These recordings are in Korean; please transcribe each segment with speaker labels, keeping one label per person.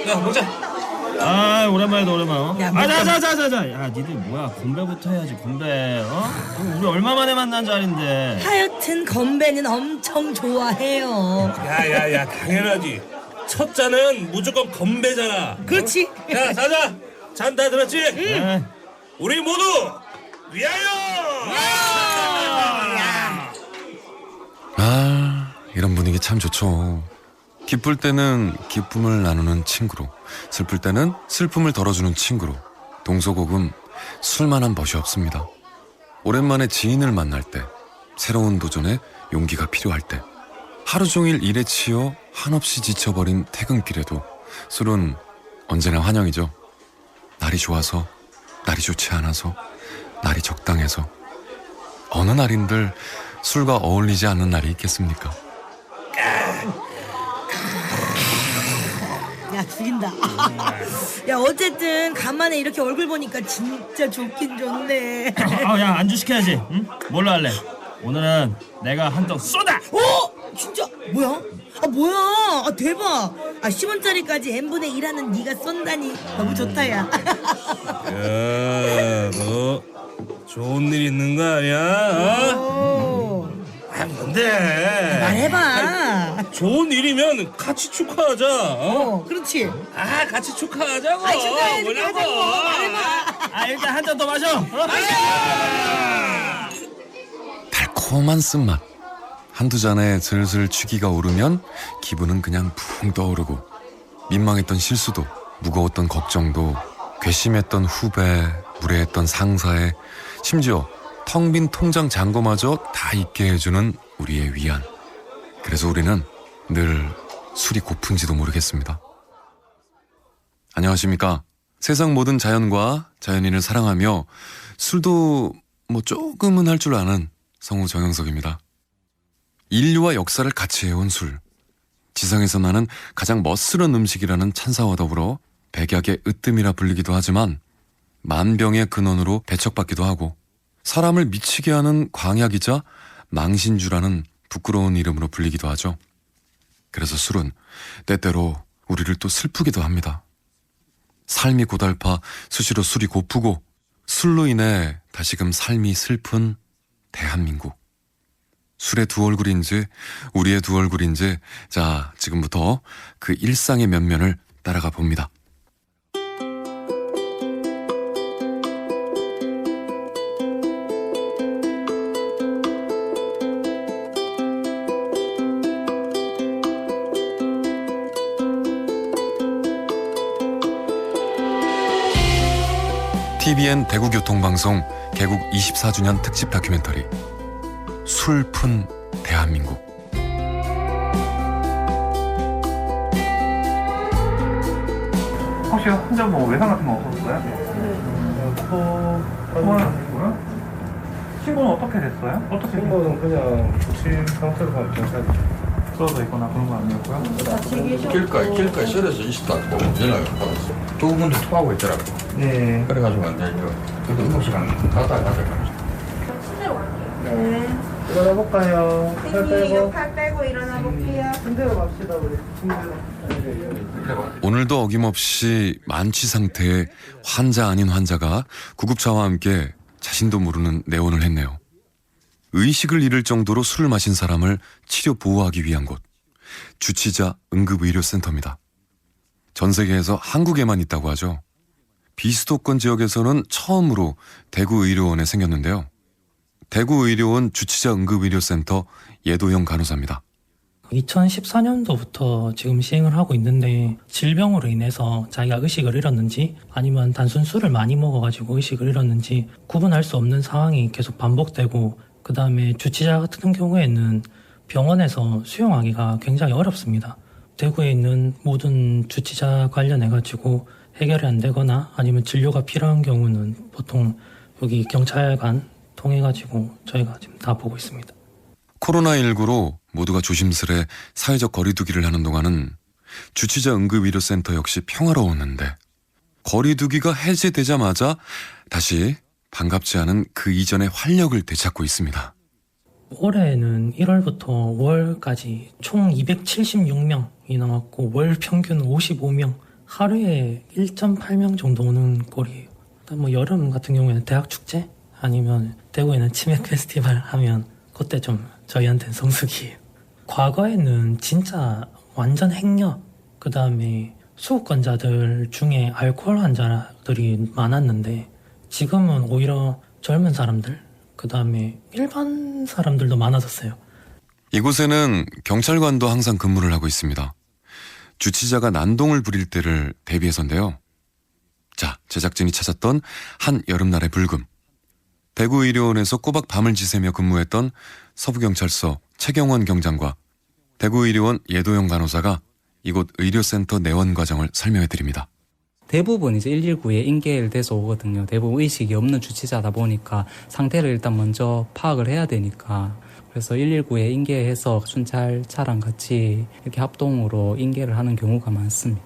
Speaker 1: 야, 먹자.
Speaker 2: 아, 오랜만이다, 오랜만.
Speaker 3: 야,
Speaker 2: 자자자자자. 야, 니들 뭐야? 건배부터 해야지, 건배. 우리 얼마 만에 만난 자리인데.
Speaker 3: 하여튼 건배는 엄청 좋아해요.
Speaker 1: 야, 당연하지. 첫 잔은 무조건 건배잖아.
Speaker 3: 그렇지.
Speaker 1: 야, 자자. 잔 다 들었지?
Speaker 2: 네.
Speaker 1: 우리 모두 위하여!
Speaker 4: 아, 이런 분위기 참 좋죠. 기쁠 때는 기쁨을 나누는 친구로, 슬플 때는 슬픔을 덜어주는 친구로, 동서고금 술만한 벗이 없습니다. 오랜만에 지인을 만날 때, 새로운 도전에 용기가 필요할 때, 하루 종일 일에 치여 한없이 지쳐버린 퇴근길에도 술은 언제나 환영이죠. 날이 좋아서, 날이 좋지 않아서, 날이 적당해서, 어느 날인들 술과 어울리지 않는 날이 있겠습니까?
Speaker 3: 야, 죽인다. 야, 어쨌든 간만에 이렇게 얼굴 보니까 진짜 좋긴 좋네.
Speaker 2: 야, 안주 시켜야지. 응? 뭘로 할래? 오늘은 내가 한턱 쏘다.
Speaker 3: 진짜 뭐야? 뭐야? 대박. 10원짜리까지 n분의 1 하는 네가 쏜다니 너무 좋다. 야.
Speaker 1: 야, 너 좋은 일 있는 거 아니야? 뭔데?
Speaker 3: 말해봐.
Speaker 1: 좋은 일이면 같이 축하하자.
Speaker 3: 그렇지.
Speaker 1: 같이 축하하자고.
Speaker 3: 축하해야지.
Speaker 1: 뭐냐고.
Speaker 3: 말해봐.
Speaker 2: 일단 한 잔 더 마셔.
Speaker 4: 달콤한 쓴맛. 한두 잔에 슬슬 취기가 오르면 기분은 그냥 붕 떠오르고, 민망했던 실수도, 무거웠던 걱정도, 괘씸했던 후배, 무례했던 상사에, 심지어 텅 빈 통장 잔고마저 다 잊게 해주는 우리의 위안. 그래서 우리는 늘 술이 고픈지도 모르겠습니다. 안녕하십니까. 세상 모든 자연과 자연인을 사랑하며 술도 조금은 할 줄 아는 성우 정영석입니다. 인류와 역사를 같이 해온 술. 지상에서 나는 가장 멋스런 음식이라는 찬사와 더불어 백약의 으뜸이라 불리기도 하지만 만병의 근원으로 배척받기도 하고, 사람을 미치게 하는 광약이자 망신주라는 부끄러운 이름으로 불리기도 하죠. 그래서 술은 때때로 우리를 또 슬프기도 합니다. 삶이 고달파 수시로 술이 고프고, 술로 인해 다시금 삶이 슬픈 대한민국. 술의 두 얼굴인지 우리의 두 얼굴인지, 자, 지금부터 그 일상의 면면을 따라가 봅니다. TVN 대구교통방송 개국 24주년 특집 다큐멘터리 술픈 대한민국.
Speaker 5: 혹시 혼자 외상 같은 거 없었어요? 네. 신고는 어떻게 됐어요?
Speaker 6: 신고는 그냥 부침 상태로 가면 경찰이
Speaker 5: 쓰러져 있거나 그런 건 아니었고요?
Speaker 7: 길가에 썰어져 있었다고 연락을 받았어. 두 분도 토하고 있더라고.
Speaker 5: 네.
Speaker 7: 그래가지고 안 되죠. 그래도 응급실간 갔다.
Speaker 6: 네. 일어나볼까요?
Speaker 8: 팔 빼고 일어나 볼게요.
Speaker 6: 침대로 갑시다 우리. 침대로.
Speaker 4: 오늘도 어김없이 만취 상태의 환자 아닌 환자가 구급차와 함께 자신도 모르는 내원을 했네요. 의식을 잃을 정도로 술을 마신 사람을 치료 보호하기 위한 곳, 주치자 응급의료센터입니다. 전 세계에서 한국에만 있다고 하죠. 비수도권 지역에서는 처음으로 대구의료원에 생겼는데요. 대구의료원 주치자 응급의료센터 예도영 간호사입니다.
Speaker 9: 2014년도부터 지금 시행을 하고 있는데, 질병으로 인해서 자기가 의식을 잃었는지 아니면 단순 술을 많이 먹어가지고 의식을 잃었는지 구분할 수 없는 상황이 계속 반복되고, 그 다음에 주치자 같은 경우에는 병원에서 수용하기가 굉장히 어렵습니다. 대구에 있는 모든 주치자 관련해가지고 해결이 안 되거나 아니면 진료가 필요한 경우는 보통 여기 경찰관 통해가지고 저희가 지금 다 보고 있습니다.
Speaker 4: 코로나19로 모두가 조심스레 사회적 거리두기를 하는 동안은 주치자 응급의료센터 역시 평화로웠는데, 거리두기가 해제되자마자 다시 반갑지 않은 그 이전의 활력을 되찾고 있습니다.
Speaker 9: 올해는 1월부터 5월까지 총 276명이 나왔고 월 평균 55명 하루에 1.8명 정도 오는 꼴이에요. 일단 뭐 여름 같은 경우에는 대학 축제 아니면 대구에는 치맥 페스티벌 하면 그때 좀 저희한테는 성수기예요. 과거에는 진짜 완전 행여 그 다음에 수급권자들 중에 알코올 환자들이 많았는데 지금은 오히려 젊은 사람들 그 다음에 일반 사람들도 많아졌어요.
Speaker 4: 이곳에는 경찰관도 항상 근무를 하고 있습니다. 주치자가 난동을 부릴 때를 대비해서인데요. 자, 제작진이 찾았던 한 여름날의 불금. 대구의료원에서 꼬박 밤을 지새며 근무했던 서부경찰서 최경원 경장과 대구의료원 예도영 간호사가 이곳 의료센터 내원 과정을 설명해드립니다.
Speaker 10: 대부분 이제 119에 인계를 돼서 오거든요. 대부분 의식이 없는 주치자다 보니까 상태를 일단 먼저 파악을 해야 되니까. 그래서 119에 인계해서 순찰차랑 같이 이렇게 합동으로 인계를 하는 경우가 많습니다.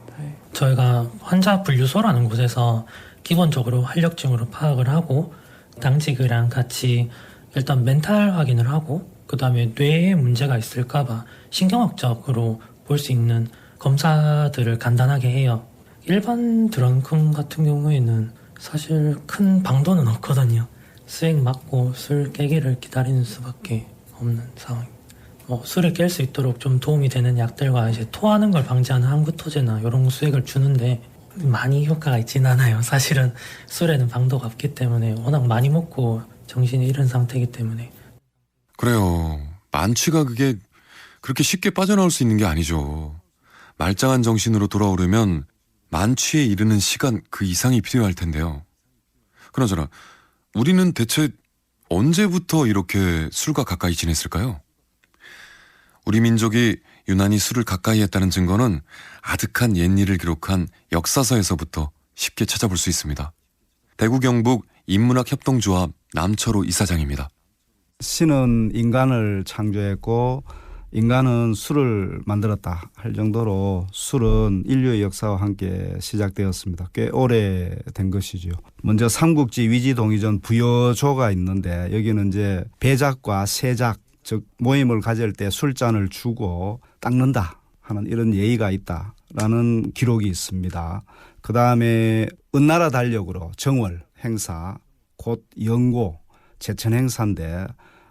Speaker 9: 저희가 환자 분류소라는 곳에서 기본적으로 활력증으로 파악을 하고 당직이랑 같이 일단 멘탈 확인을 하고 그 다음에 뇌에 문제가 있을까봐 신경학적으로 볼 수 있는 검사들을 간단하게 해요. 일반 드렁큰 같은 경우에는 사실 큰 방도는 없거든요. 수액 맞고 술 깨기를 기다리는 수밖에 없는 상황입니다. 술에 깰 수 있도록 좀 도움이 되는 약들과 이제 토하는 걸 방지하는 항구토제나 이런 수액을 주는데 많이 효과가 있진 않아요. 사실은 술에는 방도가 없기 때문에 워낙 많이 먹고 정신이 잃은 상태이기 때문에.
Speaker 4: 그래요. 만취가 그게 그렇게 쉽게 빠져나올 수 있는 게 아니죠. 말짱한 정신으로 돌아오려면 만취에 이르는 시간 그 이상이 필요할 텐데요. 그나저나 우리는 대체 언제부터 이렇게 술과 가까이 지냈을까요? 우리 민족이 유난히 술을 가까이 했다는 증거는 아득한 옛일을 기록한 역사서에서부터 쉽게 찾아볼 수 있습니다. 대구 경북 인문학협동조합 남철호 이사장입니다.
Speaker 11: 신은 인간을 창조했고 인간은 술을 만들었다 할 정도로 술은 인류의 역사와 함께 시작되었습니다. 꽤 오래된 것이죠. 먼저 삼국지 위지동의전 부여조가 있는데 여기는 이제 배작과 세작 즉 모임을 가질 때 술잔을 주고 닦는다 하는 이런 예의가 있다라는 기록이 있습니다. 그다음에 은나라 달력으로 정월 행사 곧 영고 제천 행사인데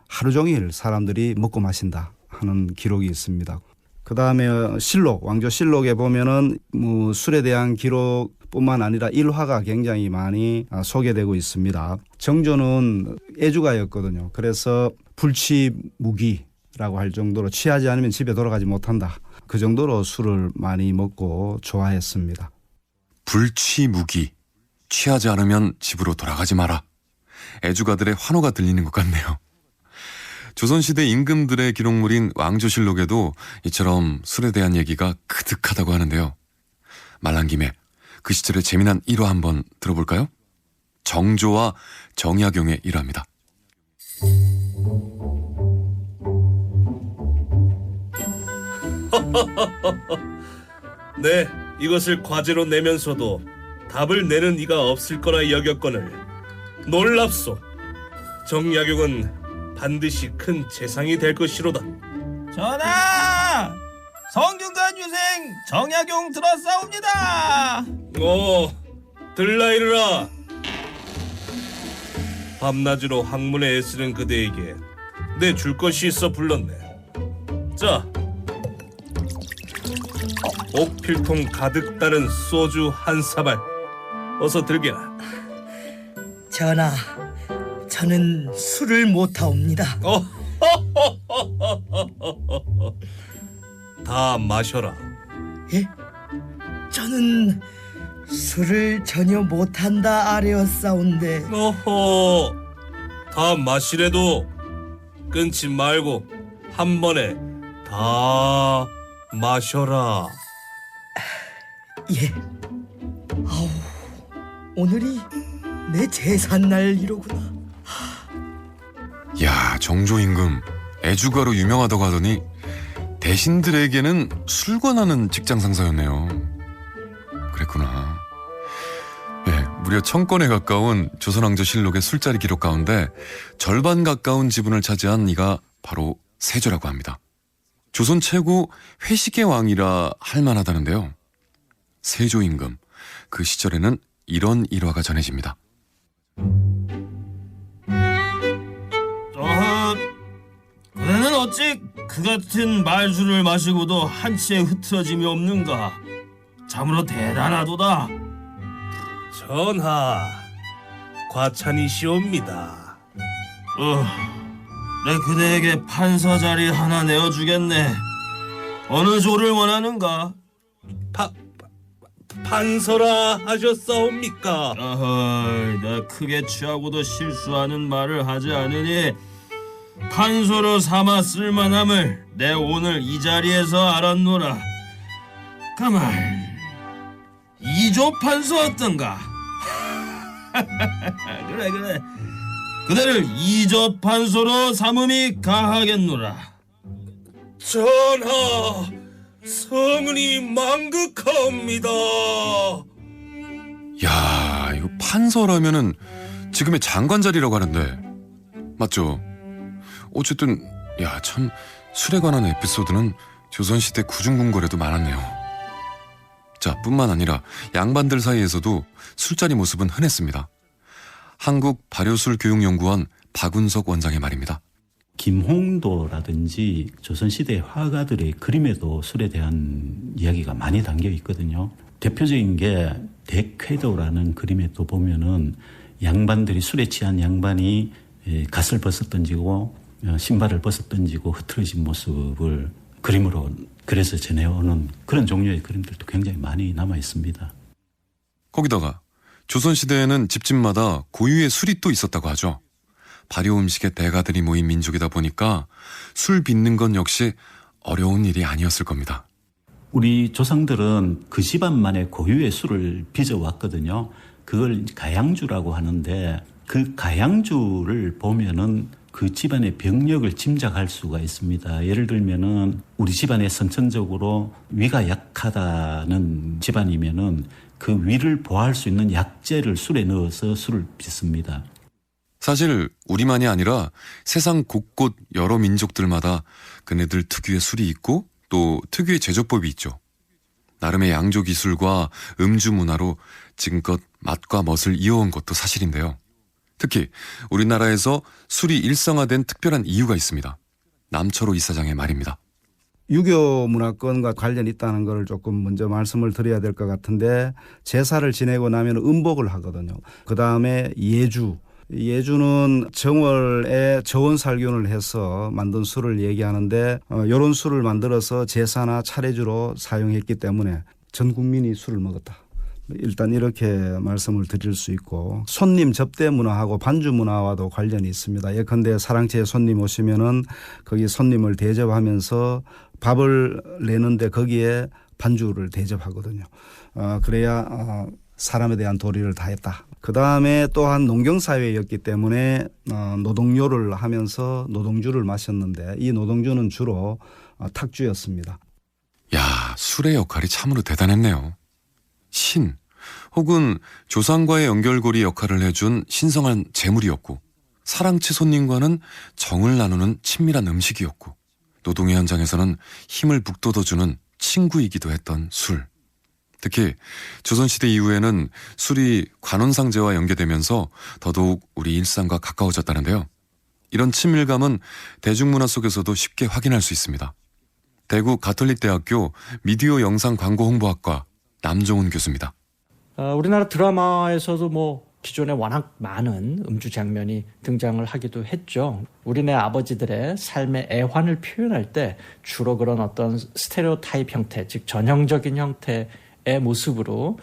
Speaker 11: 하루 종일 사람들이 먹고 마신다 하는 기록이 있습니다. 그다음에 실록, 왕조실록에 보면은 술에 대한 기록뿐만 아니라 일화가 굉장히 많이 소개되고 있습니다. 정조는 애주가였거든요. 그래서 불취무기라고 할 정도로 취하지 않으면 집에 돌아가지 못한다. 그 정도로 술을 많이 먹고 좋아했습니다.
Speaker 4: 불취무기, 취하지 않으면 집으로 돌아가지 마라. 애주가들의 환호가 들리는 것 같네요. 조선시대 임금들의 기록물인 왕조실록에도 이처럼 술에 대한 얘기가 그득하다고 하는데요. 말난 김에 그 시절의 재미난 일화 한번 들어볼까요? 정조와 정약용의 일화입니다.
Speaker 1: 네, 이것을 과제로 내면서도 답을 내는 이가 없을 거라 여겼거늘 놀랍소. 정약용은 반드시 큰 재상이 될 것이로다.
Speaker 2: 전하! 성균관 유생 정약용 들었사옵니다.
Speaker 1: 들라이르라. 밤낮으로 학문에 애쓰는 그대에게 내 줄 것이 있어 불렀네. 자, 옥필통 가득 따른 소주 한 사발 어서 들게라.
Speaker 3: 전하, 저는 술을 못하옵니다.
Speaker 1: 다 마셔라.
Speaker 3: 예? 저는 술을 전혀 못한다 아래었사온데.
Speaker 1: 어허, 다 마시래도 끊지 말고 한 번에 다 마셔라.
Speaker 3: 예. 아우, 오늘이 내 제삿날이로구나.
Speaker 4: 야, 정조 임금 애주가로 유명하다고 하더니 대신들에게는 술 권하는 직장 상사였네요. 그랬구나. 예, 무려 1000건에 가까운 조선왕조실록의 술자리 기록 가운데 절반 가까운 지분을 차지한 이가 바로 세조라고 합니다. 조선 최고 회식의 왕이라 할 만하다는데요. 세조임금. 그 시절에는 이런 일화가 전해집니다.
Speaker 2: 그대는 어찌 그 같은 말술을 마시고도 한치의 흐트러짐이 없는가? 참으로 대단하도다.
Speaker 1: 전하, 과찬이시옵니다.
Speaker 2: 내 그대에게 판서 자리 하나 내어주겠네. 어느 조를 원하는가?
Speaker 1: 판서라 하셨사옵니까?
Speaker 2: 나 크게 취하고도 실수하는 말을 하지 않으니 판서로 삼아 쓸만함을 내 오늘 이 자리에서 알았노라. 가만, 이조 판서 어떤가? 그래. 그대를 이조 판서로 삼음이 가하겠노라.
Speaker 1: 전하, 성은이 망극하옵니다.
Speaker 4: 야, 이거 판서라면은 지금의 장관 자리라고 하는데 맞죠? 어쨌든 야, 참 술에 관한 에피소드는 조선시대 구중궁궐에도 많았네요. 자, 뿐만 아니라 양반들 사이에서도 술자리 모습은 흔했습니다. 한국 발효술교육연구원 박운석 원장의 말입니다.
Speaker 12: 김홍도라든지 조선시대 화가들의 그림에도 술에 대한 이야기가 많이 담겨 있거든요. 대표적인 게 대쾌도라는 그림에 또 보면은 양반들이 술에 취한 양반이 갓을 벗어 던지고 신발을 벗어 던지고 흐트러진 모습을 그림으로 그래서 전해오는 그런 종류의 그림들도 굉장히 많이 남아 있습니다.
Speaker 4: 거기다가 조선시대에는 집집마다 고유의 술이 또 있었다고 하죠. 발효 음식의 대가들이 모인 민족이다 보니까 술 빚는 건 역시 어려운 일이 아니었을 겁니다.
Speaker 12: 우리 조상들은 그 집안만의 고유의 술을 빚어왔거든요. 그걸 가양주라고 하는데 그 가양주를 보면은 그 집안의 병력을 짐작할 수가 있습니다. 예를 들면은 우리 집안에 선천적으로 위가 약하다는 집안이면은 그 위를 보호할 수 있는 약재를 술에 넣어서 술을 빚습니다.
Speaker 4: 사실 우리만이 아니라 세상 곳곳 여러 민족들마다 그네들 특유의 술이 있고 또 특유의 제조법이 있죠. 나름의 양조 기술과 음주 문화로 지금껏 맛과 멋을 이어온 것도 사실인데요. 특히 우리나라에서 술이 일상화된 특별한 이유가 있습니다. 남철호 이사장의 말입니다.
Speaker 11: 유교 문화권과 관련이 있다는 걸 조금 먼저 말씀을 드려야 될 것 같은데 제사를 지내고 나면 음복을 하거든요. 그다음에 예주는 정월에 저온살균을 해서 만든 술을 얘기하는데 이런 술을 만들어서 제사나 차례주로 사용했기 때문에 전 국민이 술을 먹었다. 일단 이렇게 말씀을 드릴 수 있고 손님 접대 문화하고 반주 문화와도 관련이 있습니다. 예컨대 사랑채에 손님 오시면은 거기 손님을 대접하면서 밥을 내는데 거기에 반주를 대접하거든요. 그래야 사람에 대한 도리를 다했다. 그다음에 또한 농경사회였기 때문에 노동요를 하면서 노동주를 마셨는데 이 노동주는 주로 탁주였습니다.
Speaker 4: 야, 술의 역할이 참으로 대단했네요. 신 혹은 조상과의 연결고리 역할을 해준 신성한 제물이었고 사랑채 손님과는 정을 나누는 친밀한 음식이었고 노동의 현장에서는 힘을 북돋워주는 친구이기도 했던 술. 특히 조선시대 이후에는 술이 관원상제와 연계되면서 더더욱 우리 일상과 가까워졌다는데요. 이런 친밀감은 대중문화 속에서도 쉽게 확인할 수 있습니다. 대구 가톨릭대학교 미디어 영상 광고 홍보학과 남종훈 교수입니다.
Speaker 13: 우리나라 드라마에서도 기존에 워낙 많은 음주 장면이 등장을 하기도 했죠. 우리네 아버지들의 삶의 애환을 표현할 때 주로 그런 어떤 스테레오타입 형태, 즉 전형적인 형태의 모습으로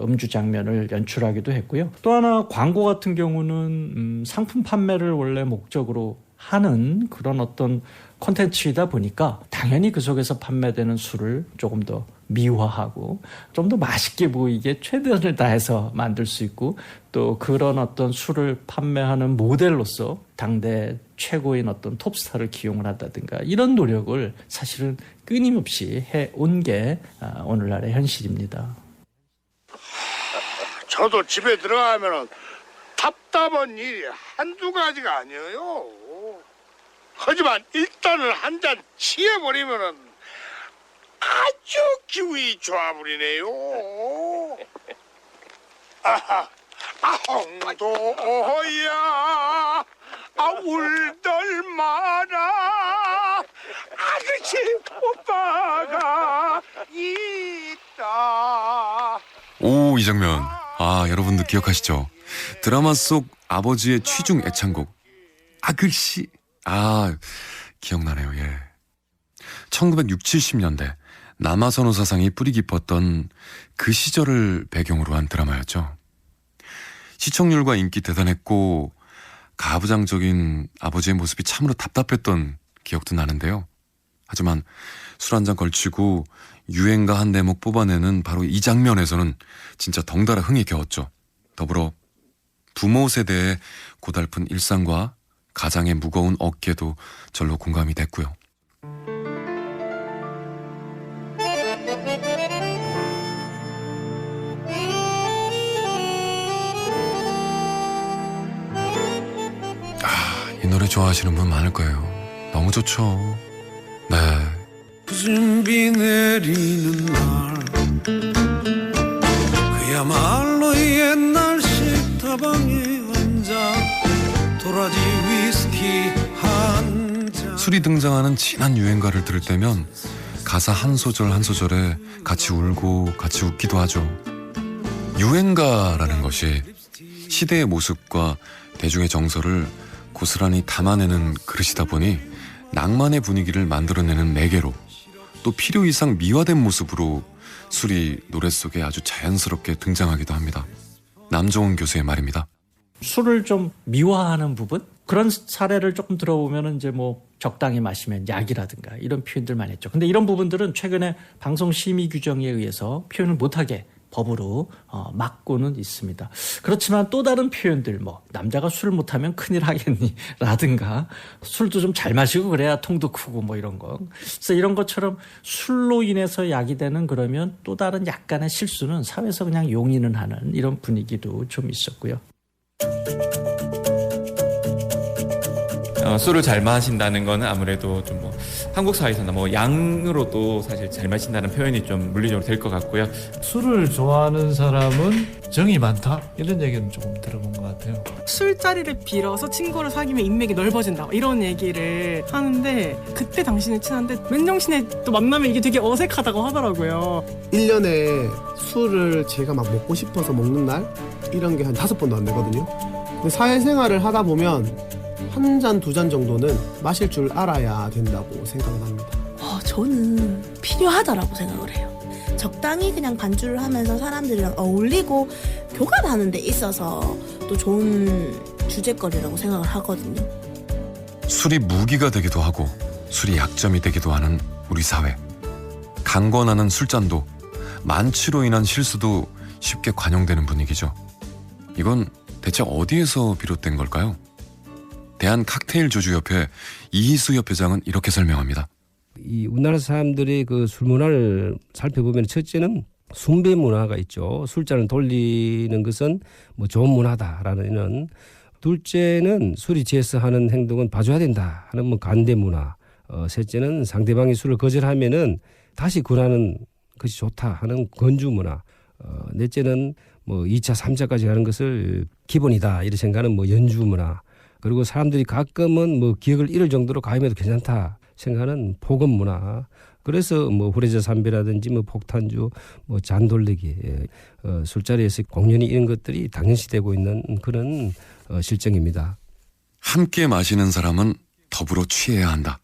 Speaker 13: 음주 장면을 연출하기도 했고요. 또 하나 광고 같은 경우는 상품 판매를 원래 목적으로 하는 그런 어떤 콘텐츠이다 보니까 당연히 그 속에서 판매되는 술을 조금 더 미화하고 좀 더 맛있게 보이게 최선을 다해서 만들 수 있고 또 그런 어떤 술을 판매하는 모델로서 당대 최고인 어떤 톱스타를 기용을 한다든가 이런 노력을 사실은 끊임없이 해온 게 오늘날의 현실입니다.
Speaker 14: 저도 집에 들어가면 답답한 일이 한두 가지가 아니에요. 하지만 일단은 한 잔 취해버리면 아주 기운이 좋아버리네요. 아하, 아홍도야, 울들 마라. 아저씨 오빠가 있다.
Speaker 4: 오, 이 장면. 아, 여러분도 기억하시죠? 드라마 속 아버지의 취중 애창곡. 아글씨. 아, 기억나네요, 예. 1960, 70년대 남아선호 사상이 뿌리 깊었던 그 시절을 배경으로 한 드라마였죠. 시청률과 인기 대단했고 가부장적인 아버지의 모습이 참으로 답답했던 기억도 나는데요. 하지만 술 한 잔 걸치고 유행가 한 대목 뽑아내는 바로 이 장면에서는 진짜 덩달아 흥이 겨웠죠. 더불어 부모 세대의 고달픈 일상과 가장의 무거운 어깨도 절로 공감이 됐고요. 이 노래 좋아하시는 분 많을 거예요. 너무 좋죠. 네.
Speaker 15: 무슨 비 내리는 날 그야말로 옛날 식탁방에 앉아 도라지 위스키 한 잔.
Speaker 4: 술이 등장하는 진한 유행가를 들을 때면 가사 한 소절 한 소절에 같이 울고 같이 웃기도 하죠. 유행가라는 것이 시대의 모습과 대중의 정서를 고스란히 담아내는 그릇이다 보니 낭만의 분위기를 만들어내는 매개로 또 필요 이상 미화된 모습으로 술이 노래 속에 아주 자연스럽게 등장하기도 합니다. 남정훈 교수의 말입니다.
Speaker 13: 술을 좀 미화하는 부분? 그런 사례를 조금 들어보면 이제 뭐 적당히 마시면 약이라든가 이런 표현들 많이 했죠. 근데 이런 부분들은 최근에 방송 심의 규정에 의해서 표현을 못하게 법으로 막고는 있습니다. 그렇지만 또 다른 표현들 뭐 남자가 술을 못하면 큰일 하겠니 라든가 술도 좀 잘 마시고 그래야 통도 크고 뭐 이런 거. 그래서 이런 것처럼 술로 인해서 약이 되는 그러면 또 다른 약간의 실수는 사회에서 그냥 용인을 하는 이런 분위기도 좀 있었고요.
Speaker 16: 술을 잘 마신다는 거는 아무래도 좀 뭐 한국 사회에서는 뭐 양으로도 사실 잘 마신다는 표현이 좀 물리적으로 될 것 같고요.
Speaker 17: 술을 좋아하는 사람은 정이 많다? 이런 얘기는 조금 들어본 것 같아요.
Speaker 18: 술자리를 빌어서 친구를 사귀면 인맥이 넓어진다 이런 얘기를 하는데 그때 당신은 친한데 맨정신에 또 만나면 이게 되게 어색하다고 하더라고요.
Speaker 19: 1년에 술을 제가 막 먹고 싶어서 먹는 날 이런 게 한 5번도 안 되거든요. 근데 사회생활을 하다 보면 한 잔, 2잔 정도는 마실 줄 알아야 된다고 생각을 합니다.
Speaker 20: 저는 필요하다라고 생각을 해요. 적당히 그냥 반주를 하면서 사람들이랑 어울리고 교감하는 데 있어서 또 좋은 주제거리라고 생각을 하거든요.
Speaker 4: 술이 무기가 되기도 하고 술이 약점이 되기도 하는 우리 사회. 강권하는 술잔도 만취로 인한 실수도 쉽게 관용되는 분위기죠. 이건 대체 어디에서 비롯된 걸까요? 대한 칵테일 조주협회 이희수 협회장은 이렇게 설명합니다.
Speaker 21: 이 우리나라 사람들의 그 술 문화를 살펴보면 첫째는 숭배 문화가 있죠. 술잔을 돌리는 것은 뭐 좋은 문화다라는. 둘째는 술이 취해서 하는 행동은 봐줘야 된다 하는 뭐 간대 문화. 셋째는 상대방이 술을 거절하면은 다시 권하는 것이 좋다 하는 권주 문화. 넷째는 뭐 2차, 3차까지 가는 것을 기본이다 이렇게 생각하는 뭐 연주 문화. 그리고 사람들이 가끔은 뭐 기억을 잃을 정도로 가임해도 괜찮다 생각하는 포금 문화. 그래서 뭐 후레자 삼배라든지 뭐 폭탄주, 뭐 잔돌리기, 술자리에서 공연이 이런 것들이 당연시되고 있는 그런 실정입니다.
Speaker 4: 함께 마시는 사람은 더불어 취해야 한다.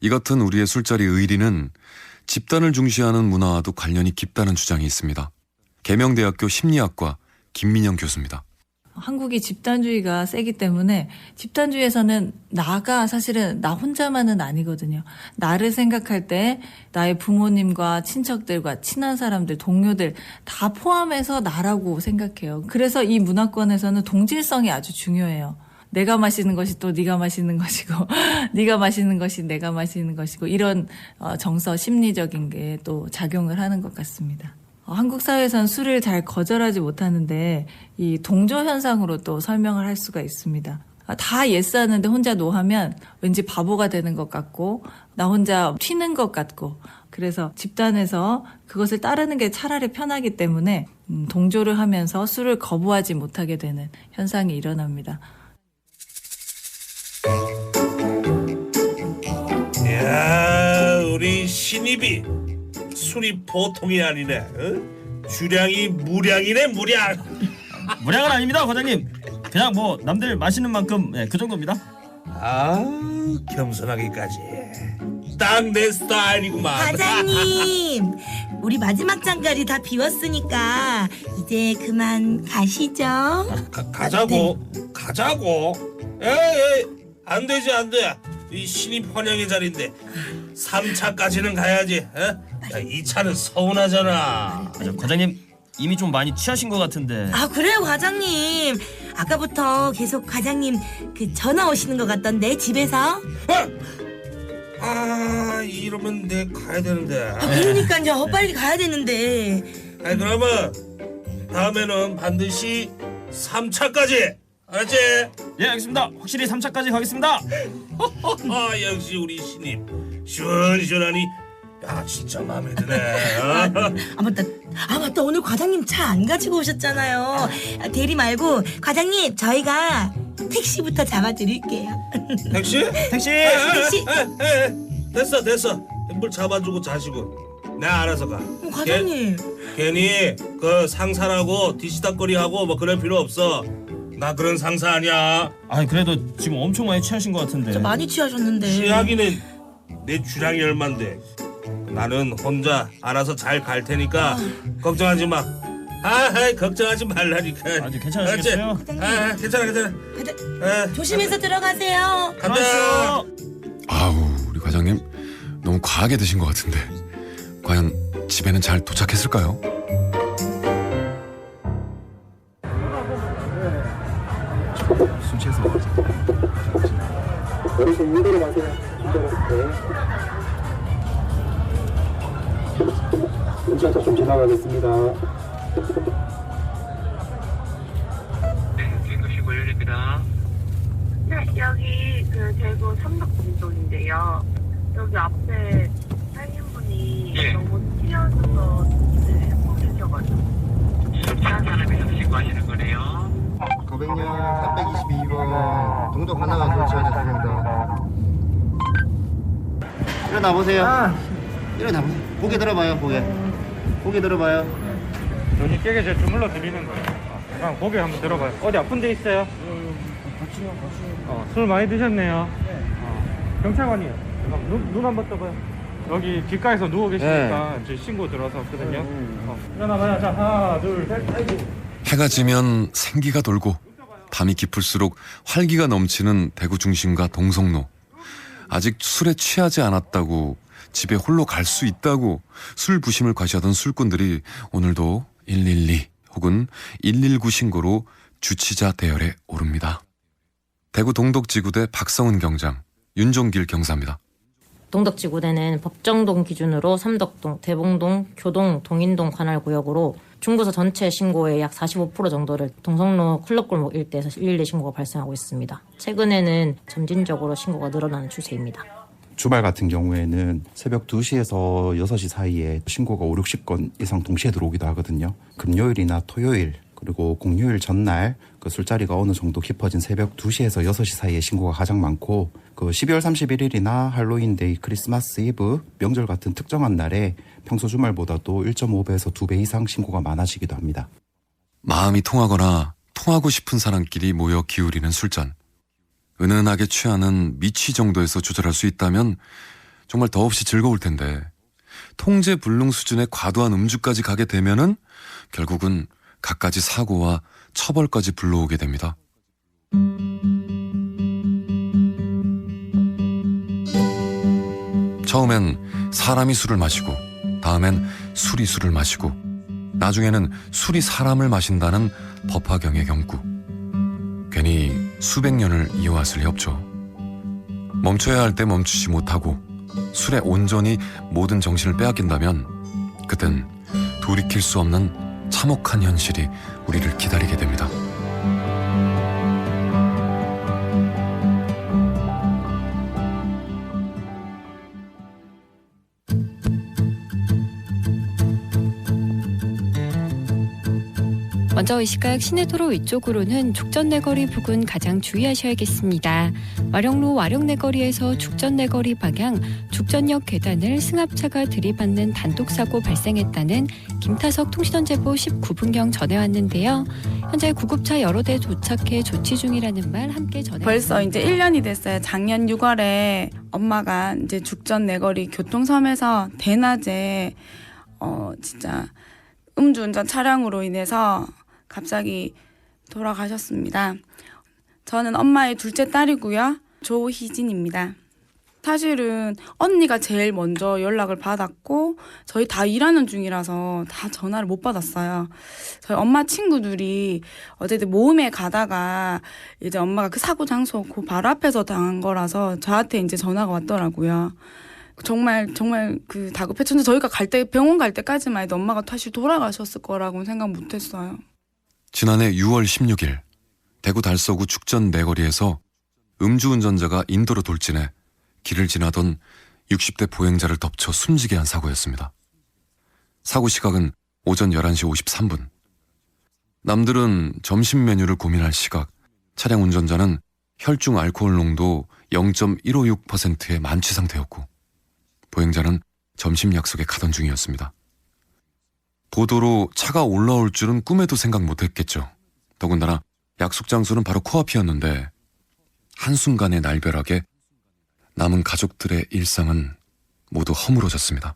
Speaker 4: 이 같은 우리의 술자리 의리는 집단을 중시하는 문화와도 관련이 깊다는 주장이 있습니다. 계명대학교 심리학과 김민영 교수입니다.
Speaker 22: 한국이 집단주의가 세기 때문에 집단주의에서는 나가 사실은 나 혼자만은 아니거든요. 나를 생각할 때 나의 부모님과 친척들과 친한 사람들, 동료들 다 포함해서 나라고 생각해요. 그래서 이 문화권에서는 동질성이 아주 중요해요. 내가 마시는 것이 또 네가 마시는 것이고 네가 마시는 것이 내가 마시는 것이고 이런 정서 심리적인 게 또 작용을 하는 것 같습니다. 한국 사회에서는 술을 잘 거절하지 못하는데 이 동조 현상으로 또 설명을 할 수가 있습니다. 다 예스하는데 혼자 노하면 왠지 바보가 되는 것 같고 나 혼자 튀는 것 같고 그래서 집단에서 그것을 따르는 게 차라리 편하기 때문에 동조를 하면서 술을 거부하지 못하게 되는 현상이 일어납니다.
Speaker 1: 야, 우리 신입이 술이 보통이 아니네. 어? 주량이 무량이네, 무량.
Speaker 2: 무량은 아닙니다, 과장님. 그냥 뭐 남들 마시는 만큼 그 정도입니다.
Speaker 1: 아, 겸손하기까지. 딱 내 스타일이구만.
Speaker 3: 과장님, 우리 마지막 장자리 다 비웠으니까 이제 그만 가시죠.
Speaker 1: 가자고. 가자고. 에이, 안 되지, 안 돼. 이 신입 환영의 자리인데 3차까지는 가야지. 어? 야, 2차는 서운하잖아.
Speaker 2: 과장님 이미 좀 많이 취하신 것 같은데.
Speaker 3: 아, 그래요, 과장님. 아까부터 계속 과장님 그 전화 오시는 것 같던데, 집에서.
Speaker 1: 이러면 내 가야 되는데.
Speaker 3: 그러니까요, 빨리 가야 되는데.
Speaker 1: 아니, 그러면 다음에는 반드시 3차까지. 알았지?
Speaker 2: 예, 알겠습니다. 확실히 3차까지 가겠습니다.
Speaker 1: 역시 우리 신입 시원시원하니. 야, 진짜 마음에 드네. 어?
Speaker 3: 맞다. 오늘 과장님 차 안 가지고 오셨잖아요. 대리 말고 과장님, 저희가 택시부터 잡아드릴게요.
Speaker 1: 택시?
Speaker 2: 택시.
Speaker 3: 택시.
Speaker 1: 됐어. 물 잡아주고 자시고 내가 알아서 가.
Speaker 3: 과장님.
Speaker 1: 괜히 그 상사라고 뒤시닥거리하고 뭐 그럴 필요 없어. 나 그런 상사 아니야.
Speaker 2: 아니, 그래도 지금 엄청 많이 취하신 것 같은데.
Speaker 3: 많이 취하셨는데.
Speaker 1: 취하기는 내 주량이 얼만데. 나는 혼자 알아서 잘 갈 테니까 걱정하지 마. 걱정하지 말라니까.
Speaker 2: 아주 괜찮으시겠어요?
Speaker 1: 괜찮아.
Speaker 3: 조심해서 들어가세요.
Speaker 1: 간다.
Speaker 4: 아우, 우리 과장님 너무 과하게 드신 것 같은데 과연 집에는 잘 도착했을까요?
Speaker 6: 술 취해서 어르신 이대로 마세요. 운전자 좀 지나가겠습니다.
Speaker 5: 네, 대구시 고열입니다.
Speaker 8: 네, 여기 그 대구 삼덕동쪽인데요. 여기 앞에 살인분이 너무 튀어서 멈추셔가지고.
Speaker 5: 술취한 사람이 신고하시는 거네요.
Speaker 6: 고백령 322번 동덕 하나가 설치하자 사장다. 일어나 보세요. 일어나 보세요. 고개 들어봐요. 고개 들어봐요.
Speaker 7: 돈이 깨게 제 주물러 드리는 거예요. 그냥 고개 한번 들어봐요. 어디 아픈 데 있어요? 같이요. 술 많이 드셨네요. 경찰관이에요. 눈 한번 떠봐요. 여기 길가에서 누워 계시니까 저희 신고 들어와서 왔거든요. 일어나봐요. 자, 하나, 둘, 셋. 아이고.
Speaker 4: 해가 지면 생기가 돌고 밤이 깊을수록 활기가 넘치는 대구 중심가 동성로. 아직 술에 취하지 않았다고 집에 홀로 갈 수 있다고 술 부심을 과시하던 술꾼들이 오늘도 112 혹은 119 신고로 주치자 대열에 오릅니다. 대구 동덕지구대 박성은 경장, 윤종길 경사입니다.
Speaker 23: 동덕지구대는 법정동 기준으로 삼덕동, 대봉동, 교동, 동인동 관할구역으로 중부서 전체 신고의 약 45% 정도를 동성로 클럽골목 일대에서 112 신고가 발생하고 있습니다. 최근에는 점진적으로 신고가 늘어나는 추세입니다.
Speaker 24: 주말 같은 경우에는 새벽 2시에서 6시 사이에 신고가 5, 60건 이상 동시에 들어오기도 하거든요. 금요일이나 토요일 그리고 공휴일 전날 그 술자리가 어느 정도 깊어진 새벽 2시에서 6시 사이에 신고가 가장 많고 그 12월 31일이나 할로윈데이, 크리스마스 이브, 명절 같은 특정한 날에 평소 주말보다도 1.5배에서 2배 이상 신고가 많아지기도 합니다.
Speaker 4: 마음이 통하거나 통하고 싶은 사람끼리 모여 기울이는 술잔. 은은하게 취하는 미취 정도에서 조절할 수 있다면 정말 더없이 즐거울 텐데 통제 불능 수준의 과도한 음주까지 가게 되면은 결국은 갖가지 사고와 처벌까지 불러오게 됩니다. 처음엔 사람이 술을 마시고 다음엔 술이 술을 마시고 나중에는 술이 사람을 마신다는 법화경의 경구. 괜히 수백 년을 이어왔을 리 없죠. 멈춰야 할 때 멈추지 못하고 술에 온전히 모든 정신을 빼앗긴다면 그땐 돌이킬 수 없는 참혹한 현실이 우리를 기다리게 됩니다.
Speaker 9: 먼저 이 시각 시내도로 위쪽으로는 죽전내거리 부근 가장 주의하셔야겠습니다. 와령로 와령내거리에서 죽전내거리 방향 죽전역 계단을 승합차가 들이받는 단독사고 발생했다는 김타석 통신원 제보 19분경 전해왔는데요. 현재 구급차 여러 대 도착해 조치 중이라는 말 함께 전해왔습니다.
Speaker 10: 벌써 이제 1년이 됐어요. 작년 6월에 엄마가 이제 죽전내거리 교통섬에서 대낮에 진짜 음주운전 차량으로 인해서 갑자기 돌아가셨습니다. 저는 엄마의 둘째 딸이고요. 조희진입니다. 사실은 언니가 제일 먼저 연락을 받았고 저희 다 일하는 중이라서 다 전화를 못 받았어요. 저희 엄마 친구들이 어쨌든 모임에 가다가 이제 엄마가 그 사고 장소 그 바로 앞에서 당한 거라서 저한테 이제 전화가 왔더라고요. 정말 그 다급했는데 저희가 병원 갈 때까지만 해도 엄마가 다시 돌아가셨을 거라고는 생각 못했어요.
Speaker 4: 지난해 6월 16일 대구 달서구 죽전 내거리에서 음주운전자가 인도로 돌진해 길을 지나던 60대 보행자를 덮쳐 숨지게 한 사고였습니다. 사고 시각은 오전 11시 53분. 남들은 점심 메뉴를 고민할 시각, 차량 운전자는 혈중 알코올 농도 0.156%의 만취 상태였고 보행자는 점심 약속에 가던 중이었습니다. 고도로 차가 올라올 줄은 꿈에도 생각 못했겠죠. 더군다나 약속 장소는 바로 코앞이었는데 한순간의 날벼락에 남은 가족들의 일상은 모두 허물어졌습니다.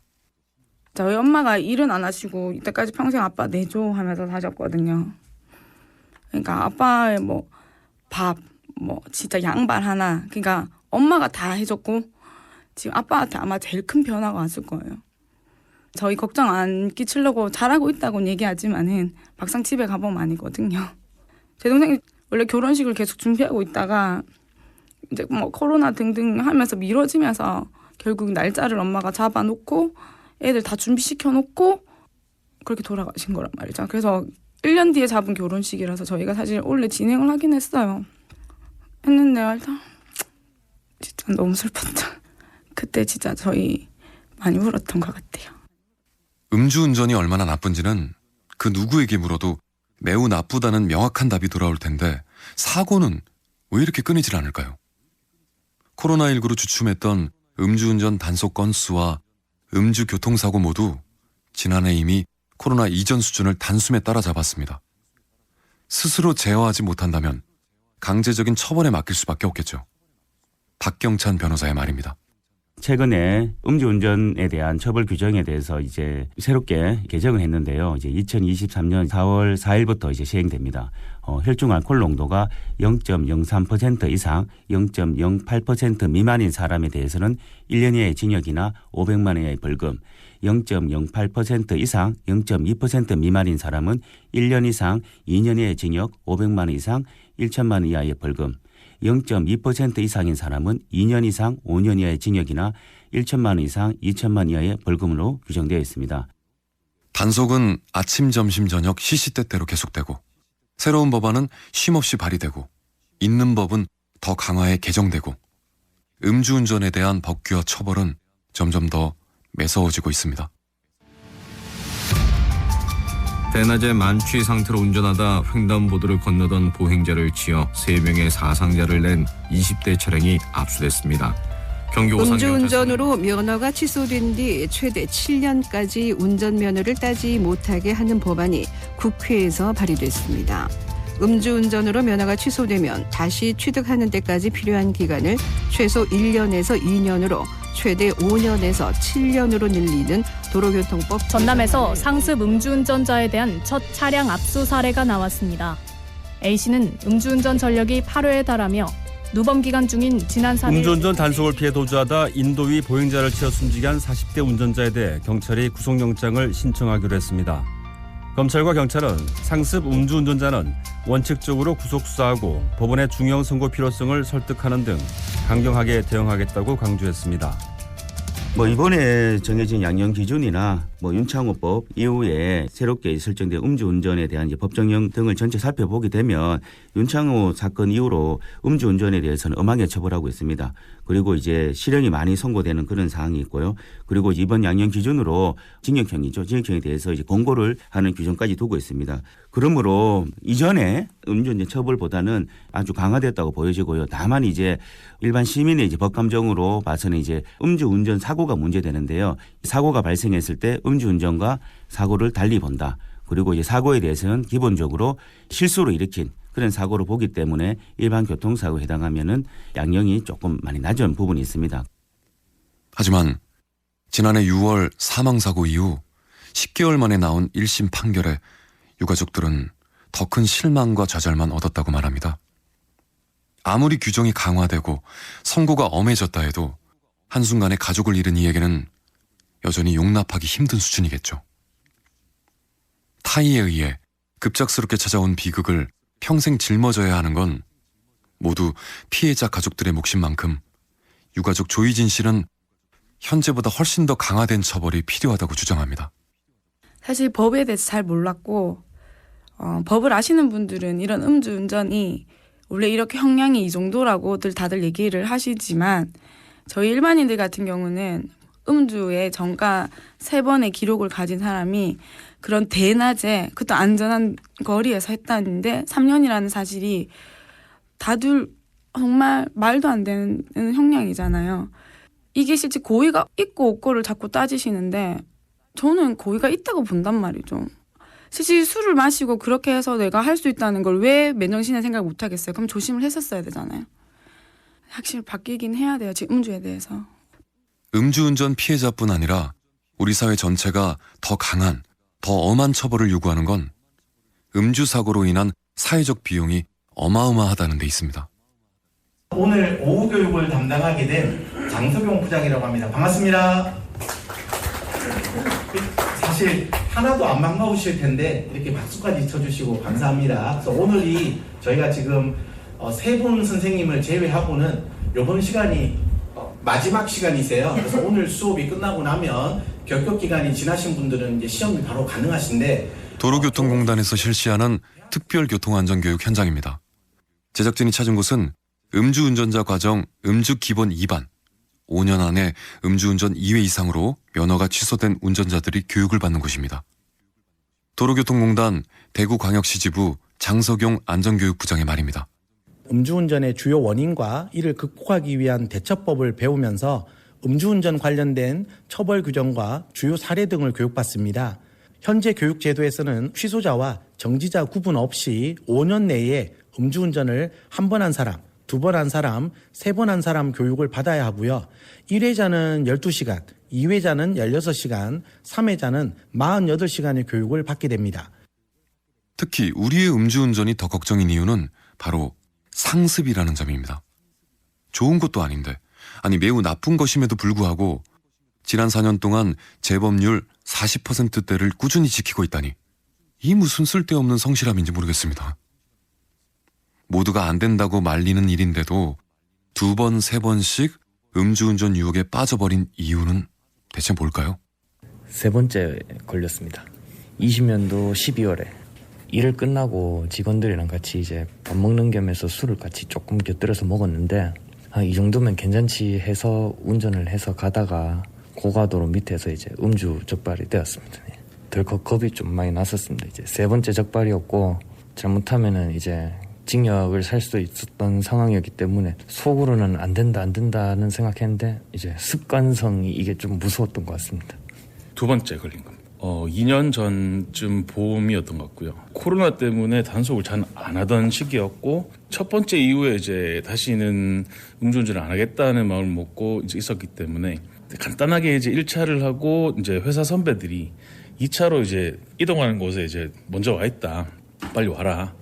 Speaker 10: 저희 엄마가 일은 안 하시고 이때까지 평생 아빠 내줘 하면서 사셨거든요. 그러니까 아빠의 밥, 진짜 양말 하나, 그러니까 엄마가 다 해줬고 지금 아빠한테 아마 제일 큰 변화가 왔을 거예요. 저희 걱정 안 끼치려고 잘하고 있다고는 얘기하지만은 막상 집에 가보면 아니거든요. 제 동생이 원래 결혼식을 계속 준비하고 있다가 이제 코로나 등등 하면서 미뤄지면서 결국 날짜를 엄마가 잡아놓고 애들 다 준비시켜놓고 그렇게 돌아가신 거란 말이죠. 그래서 1년 뒤에 잡은 결혼식이라서 저희가 사실 원래 진행을 하긴 했어요. 했는데 진짜 너무 슬펐다. 그때 진짜 저희 많이 울었던 것 같아요.
Speaker 4: 음주운전이 얼마나 나쁜지는 그 누구에게 물어도 매우 나쁘다는 명확한 답이 돌아올 텐데 사고는 왜 이렇게 끊이질 않을까요? 코로나19로 주춤했던 음주운전 단속 건수와 음주교통사고 모두 지난해 이미 코로나 이전 수준을 단숨에 따라잡았습니다. 스스로 제어하지 못한다면 강제적인 처벌에 맡길 수밖에 없겠죠. 박경찬 변호사의 말입니다.
Speaker 11: 최근에 음주운전에 대한 처벌 규정에 대해서 이제 새롭게 개정을 했는데요. 이제 2023년 4월 4일부터 이제 시행됩니다. 혈중 알코올 농도가 0.03% 이상 0.08% 미만인 사람에 대해서는 1년 이하의 징역이나 500만 원 이하의 벌금, 0.08% 이상 0.2% 미만인 사람은 1년 이상 2년 이하의 징역, 500만 원 이상 1천만 원 이하의 벌금, 0.2% 이상인 사람은 2년 이상 5년 이하의 징역이나 1천만 원 이상 2천만 원 이하의 벌금으로 규정되어 있습니다.
Speaker 4: 단속은 아침, 점심, 저녁 시시때때로 계속되고 새로운 법안은 쉼없이 발의되고 있는 법은 더 강화해 개정되고 음주운전에 대한 법규와 처벌은 점점 더 매서워지고 있습니다.
Speaker 12: 대낮에 만취 상태로 운전하다 횡단보도를 건너던 보행자를 치어 3명의 사상자를 낸 20대 차량이 압수됐습니다. 경기
Speaker 25: 음주운전으로 면허가 취소된 뒤 최대 7년까지 운전면허를 따지 못하게 하는 법안이 국회에서 발의됐습니다. 음주운전으로 면허가 취소되면 다시 취득하는 데까지 필요한 기간을 최소 1년에서 2년으로 최대 5년에서 7년으로 늘리는 도로교통법.
Speaker 26: 전남에서 상습 음주운전자에 대한 첫 차량 압수 사례가 나왔습니다. A씨는 음주운전 전력이 8회에 달하며 누범 기간 중인 지난 3일
Speaker 27: 음주운전 단속을 피해 도주하다 인도 위 보행자를 치어 숨지게 한 40대 운전자에 대해 경찰이 구속영장을 신청하기로 했습니다. 검찰과 경찰은 상습 음주운전자는 원칙적으로 구속수사하고 법원의 중형 선고 필요성을 설득하는 등 강경하게 대응하겠다고 강조했습니다.
Speaker 11: 이번에 정해진 양형 기준이나 윤창호법 이후에 새롭게 설정된 음주운전에 대한 이제 법정형 등을 전체 살펴보게 되면 윤창호 사건 이후로 음주운전에 대해서는 엄하게 처벌하고 있습니다. 그리고 이제 실형이 많이 선고되는 그런 사항이 있고요. 그리고 이번 양형 기준으로 징역형이죠. 징역형에 대해서 이제 권고를 하는 규정까지 두고 있습니다. 그러므로 이전에 음주운전 처벌보다는 아주 강화됐다고 보여지고요. 다만 이제 일반 시민의 이제 법감정으로 봐서는 이제 음주운전 사고가 문제되는데요. 사고가 발생했을 때 음주운전과 사고를 달리 본다. 그리고 이제 사고에 대해서는 기본적으로 실수로 일으킨 그런 사고로 보기 때문에 일반 교통사고에 해당하면은 양형이 조금 많이 낮은 부분이 있습니다.
Speaker 4: 하지만 지난해 6월 사망사고 이후 10개월 만에 나온 1심 판결에 유가족들은 더 큰 실망과 좌절만 얻었다고 말합니다. 아무리 규정이 강화되고 선고가 엄해졌다 해도 한순간에 가족을 잃은 이에게는 여전히 용납하기 힘든 수준이겠죠. 타의에 의해 급작스럽게 찾아온 비극을 평생 짊어져야 하는 건 모두 피해자 가족들의 몫인 유가족 조희진 씨는 현재보다 훨씬 더 강화된 처벌이 필요하다고 주장합니다.
Speaker 10: 사실 법에 대해서 잘 몰랐고 법을 아시는 분들은 이런 음주운전이 원래 이렇게 형량이 이 정도라고들 다들 얘기를 하시지만 저희 일반인들 같은 경우는 음주의 전과 3번의 기록을 가진 사람이 그런 대낮에 그것도 안전한 거리에서 했다는데 3년이라는 사실이 다들 정말 말도 안 되는 형량이잖아요. 이게 실제 고의가 있고 없고를 자꾸 따지시는데 저는 고의가 있다고 본단 말이죠. 실제 술을 마시고 그렇게 해서 내가 할 수 있다는 걸 왜 맨정신에 생각 못 하겠어요? 그럼 조심을 했었어야 되잖아요. 확실히 바뀌긴 해야 돼요. 지금 음주에 대해서.
Speaker 4: 음주운전 피해자뿐 아니라 우리 사회 전체가 더 강한, 더 엄한 처벌을 요구하는 건 음주사고로 인한 사회적 비용이 어마어마하다는 데 있습니다.
Speaker 13: 오늘 오후 교육을 담당하게 된 장석용 부장이라고 합니다. 반갑습니다. 사실 하나도 안 반가우실 텐데 이렇게 박수까지 쳐주시고 감사합니다. 그래서 오늘이 저희가 지금 3분 선생님을 제외하고는 이번 시간이 마지막 시간이세요. 그래서 오늘 수업이 끝나고 나면 결격 기간이 지나신 분들은 이제 시험이 바로 가능하신데
Speaker 4: 도로교통공단에서 실시하는 특별교통안전교육 현장입니다. 제작진이 찾은 곳은 음주운전자 과정 음주기본 2반 5년 안에 음주운전 2회 이상으로 면허가 취소된 운전자들이 교육을 받는 곳입니다. 도로교통공단 대구광역시지부 장석용 안전교육부장의 말입니다.
Speaker 13: 음주운전의 주요 원인과 이를 극복하기 위한 대처법을 배우면서 음주운전 관련된 처벌 규정과 주요 사례 등을 교육받습니다. 현재 교육제도에서는 취소자와 정지자 구분 없이 5년 내에 음주운전을 1번 한 사람, 2번 한 사람, 3번 한 사람 교육을 받아야 하고요. 1회자는 12시간, 2회자는 16시간, 3회자는 48시간의 교육을 받게 됩니다.
Speaker 4: 특히 우리의 음주운전이 더 걱정인 이유는 바로 상습이라는 점입니다. 좋은 것도 아닌데, 아니 매우 나쁜 것임에도 불구하고 지난 4년 동안 재범률 40%대를 꾸준히 지키고 있다니 이 무슨 쓸데없는 성실함인지 모르겠습니다. 모두가 안 된다고 말리는 일인데도 2번, 3번씩 음주운전 유혹에 빠져버린 이유는 대체 뭘까요?
Speaker 14: 3번째 걸렸습니다. 20년도 12월에 일을 끝나고 직원들이랑 같이 이제 밥 먹는 겸해서 술을 같이 조금 곁들여서 먹었는데 이 정도면 괜찮지 해서 운전을 해서 가다가 고가도로 밑에서 이제 음주 적발이 되었습니다. 덜컥 겁이 좀 많이 났었습니다. 이제 3번째 적발이었고 잘못하면은 이제 징역을 살 수도 있었던 상황이었기 때문에 속으로는 안 된다는 생각했는데 이제 습관성이 이게 좀 무서웠던 것 같습니다.
Speaker 15: 2번째 걸린 겁니다. 2년 전쯤 봄이었던 것 같고요. 코로나 때문에 단속을 잘 안 하던 시기였고 첫 번째 이후에 이제 다시는 음주운전을 안 하겠다는 마음을 먹고 이제 있었기 때문에 간단하게 이제 1차를 하고 이제 회사 선배들이 2차로 이제 이동하는 곳에 이제 먼저 와 있다. 빨리 와라.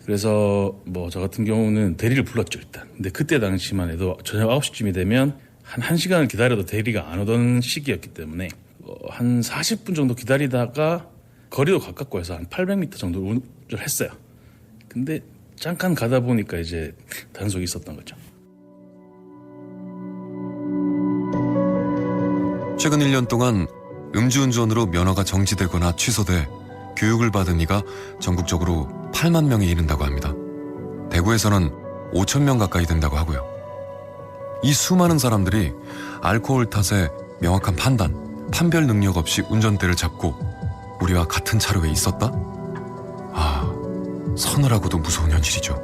Speaker 15: 그래서 뭐 저 같은 경우는 대리를 불렀죠 일단. 근데 그때 당시만 해도 저녁 9시쯤이 되면 한 1시간을 기다려도 대리가 안 오던 시기였기 때문에 한 40분 정도 기다리다가 거리도 가깝고 해서 한 800m 정도 운전을 했어요. 근데 잠깐 가다 보니까 이제 단속이 있었던 거죠.
Speaker 4: 최근 1년 동안 음주운전으로 면허가 정지되거나 취소돼 교육을 받은 이가 전국적으로 8만 명에 이른다고 합니다. 대구에서는 5천 명 가까이 된다고 하고요. 이 수많은 사람들이 알코올 탓에 명확한 판별 능력 없이 운전대를 잡고 우리와 같은 차로에 있었다? 아, 서늘하고도 무서운 현실이죠.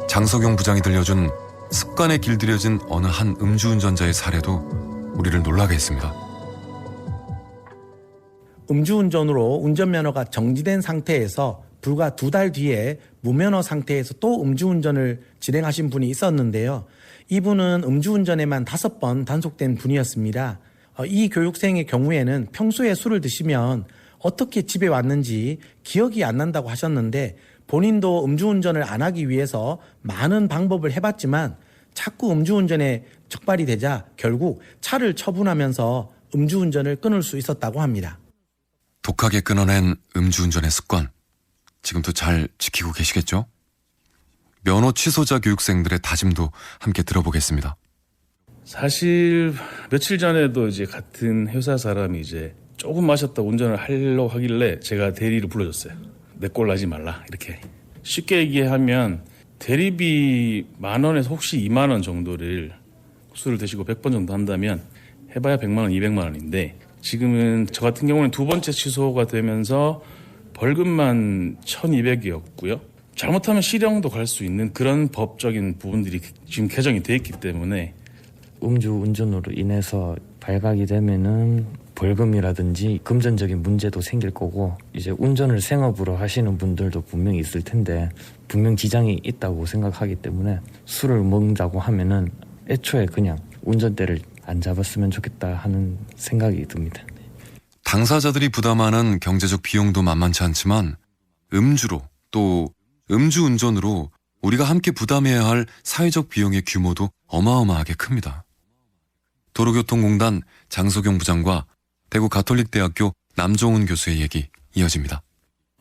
Speaker 4: 장석용 부장이 들려준 습관에 길들여진 어느 한 음주운전자의 사례도 우리를 놀라게 했습니다.
Speaker 13: 음주운전으로 운전면허가 정지된 상태에서 불과 2달 뒤에 무면허 상태에서 또 음주운전을 진행하신 분이 있었는데요. 이분은 음주운전에만 5번 단속된 분이었습니다. 이 교육생의 경우에는 평소에 술을 드시면 어떻게 집에 왔는지 기억이 안 난다고 하셨는데 본인도 음주운전을 안 하기 위해서 많은 방법을 해봤지만 자꾸 음주운전에 적발이 되자 결국 차를 처분하면서 음주운전을 끊을 수 있었다고 합니다.
Speaker 4: 독하게 끊어낸 음주운전의 습관, 지금도 잘 지키고 계시겠죠? 면허 취소자 교육생들의 다짐도 함께 들어보겠습니다.
Speaker 15: 사실 며칠 전에도 이제 같은 회사 사람이 이제 조금 마셨다 운전을 하려고 하길래 제가 대리를 불러줬어요. 내 꼴 나지 말라 이렇게. 쉽게 얘기하면 대리비 10,000원에서 혹시 20,000원 정도를 술을 드시고 100번 정도 한다면 해봐야 100만 원, 200만 원인데 지금은 저 같은 경우는 2번째 취소가 되면서 벌금만 1,200이었고요. 잘못하면 실형도 갈 수 있는 그런 법적인 부분들이 지금 개정이 돼 있기 때문에
Speaker 14: 음주운전으로 인해서 발각이 되면은 벌금이라든지 금전적인 문제도 생길 거고 이제 운전을 생업으로 하시는 분들도 분명히 있을 텐데 분명 지장이 있다고 생각하기 때문에 술을 먹는다고 하면은 애초에 그냥 운전대를 안 잡았으면 좋겠다 하는 생각이 듭니다.
Speaker 4: 당사자들이 부담하는 경제적 비용도 만만치 않지만 음주로 또 음주운전으로 우리가 함께 부담해야 할 사회적 비용의 규모도 어마어마하게 큽니다. 도로교통공단 장석용 부장과 대구 가톨릭대학교 남종훈 교수의 얘기 이어집니다.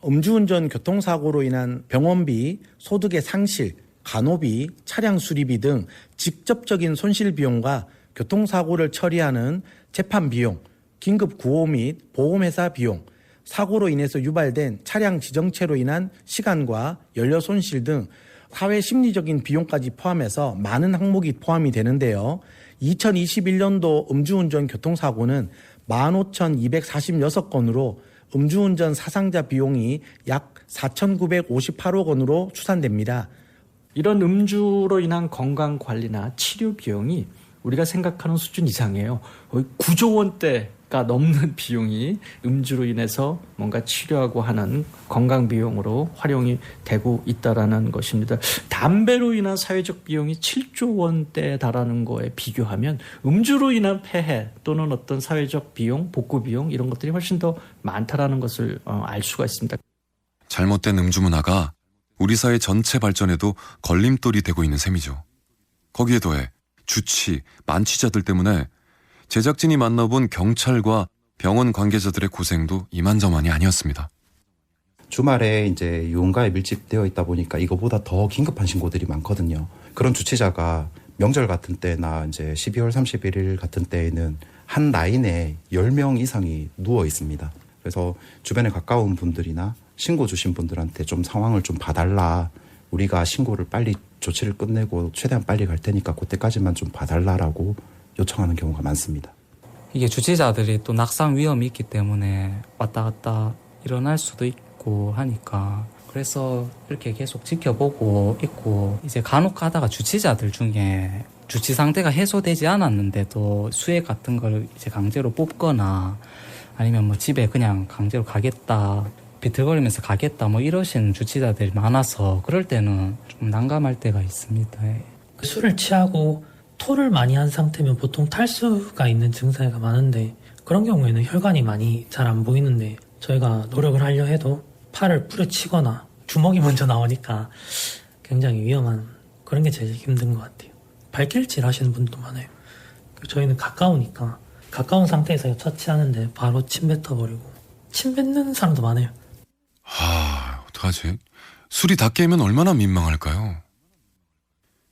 Speaker 13: 음주운전 교통사고로 인한 병원비, 소득의 상실, 간호비, 차량 수리비 등 직접적인 손실 비용과 교통사고를 처리하는 재판 비용, 긴급 구호 및 보험회사 비용, 사고로 인해서 유발된 차량 지정체로 인한 시간과 연료 손실 등 사회 심리적인 비용까지 포함해서 많은 항목이 포함이 되는데요. 2021년도 음주운전 교통사고는 15,246건으로 음주운전 사상자 비용이 약 4,958억 원으로 추산됩니다.
Speaker 16: 이런 음주로 인한 건강관리나 치료 비용이 우리가 생각하는 수준 이상이에요. 거의 9조 원대가 넘는 비용이 음주로 인해서 뭔가 치료하고 하는 건강 비용으로 활용이 되고 있다라는 것입니다. 담배로 인한 사회적 비용이 7조 원대에 달하는 거에 비교하면 음주로 인한 폐해 또는 어떤 사회적 비용, 복구 비용 이런 것들이 훨씬 더 많다라는 것을 알 수가 있습니다.
Speaker 4: 잘못된 음주 문화가 우리 사회 전체 발전에도 걸림돌이 되고 있는 셈이죠. 거기에 더해 주치, 만취자들 때문에 제작진이 만나본 경찰과 병원 관계자들의 고생도 이만저만이 아니었습니다.
Speaker 24: 주말에 이제 유흥가에 밀집되어 있다 보니까 이거보다 더 긴급한 신고들이 많거든요. 그런 주치자가 명절 같은 때나 이제 12월 31일 같은 때에는 한 라인에 10명 이상이 누워 있습니다. 그래서 주변에 가까운 분들이나 신고 주신 분들한테 좀 상황을 좀 봐달라. 우리가 신고를 빨리 조치를 끝내고 최대한 빨리 갈 테니까 그때까지만 좀 봐달라라고 요청하는 경우가 많습니다.
Speaker 17: 이게 주치자들이 또 낙상 위험이 있기 때문에 왔다 갔다 일어날 수도 있고 하니까 그래서 이렇게 계속 지켜보고 있고 이제 간혹 가다가 주치자들 중에 주치 상태가 해소되지 않았는데도 수액 같은 걸 이제 강제로 뽑거나 아니면 뭐 집에 그냥 강제로 가겠다 비틀거리면서 가겠다 뭐 이러시는 주치자들이 많아서 그럴 때는 좀 난감할 때가 있습니다.
Speaker 18: 술을 취하고 토를 많이 한 상태면 보통 탈수가 있는 증세가 많은데 그런 경우에는 혈관이 많이 잘 안 보이는데 저희가 노력을 하려 해도 팔을 뿌려치거나 주먹이 먼저 나오니까 굉장히 위험한 그런 게 제일 힘든 것 같아요. 발길질 하시는 분도 많아요. 저희는 가까우니까 가까운 상태에서 처치하는데 바로 침 뱉어버리고 침 뱉는 사람도 많아요.
Speaker 4: 어떡하지? 술이 다 깨면 얼마나 민망할까요?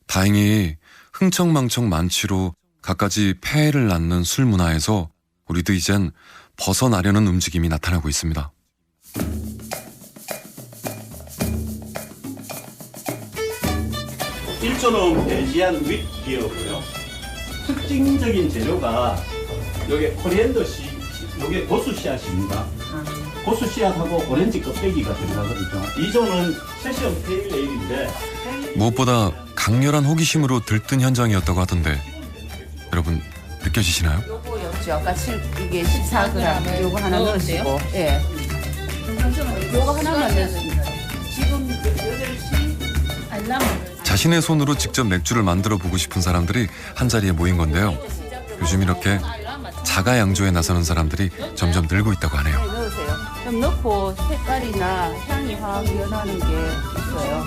Speaker 4: 다행히 흥청망청 만취로 갖가지 폐해를 낳는 술 문화에서 우리도 이젠 벗어나려는 움직임이 나타나고 있습니다.
Speaker 11: 1조로 배지한 윗기어고요. 특징적인 재료가 여기 코리앤더 씨, 여기 고수 씨앗입니다. 고수 씨앗하고 오렌지 껍데기가 들어가거든요. 2조는 세션 페일 에일인데
Speaker 4: 무엇보다 강렬한 호기심으로 들뜬 현장이었다고 하던데 여러분 느껴지시나요?
Speaker 1: 요거였죠. 아까 이게 14g 요거 하나 넣으시고, 예. 요거 하나만 넣으시면 지금 8시 알람.
Speaker 4: 자신의 손으로 직접 맥주를 만들어 보고 싶은 사람들이 한자리에 모인 건데요. 요즘 이렇게 자가 양조에 나서는 사람들이 점점 늘고 있다고 하네요.
Speaker 1: 넣으세요. 좀 넣고 색깔이나 향이 확 변하는 게 있어요.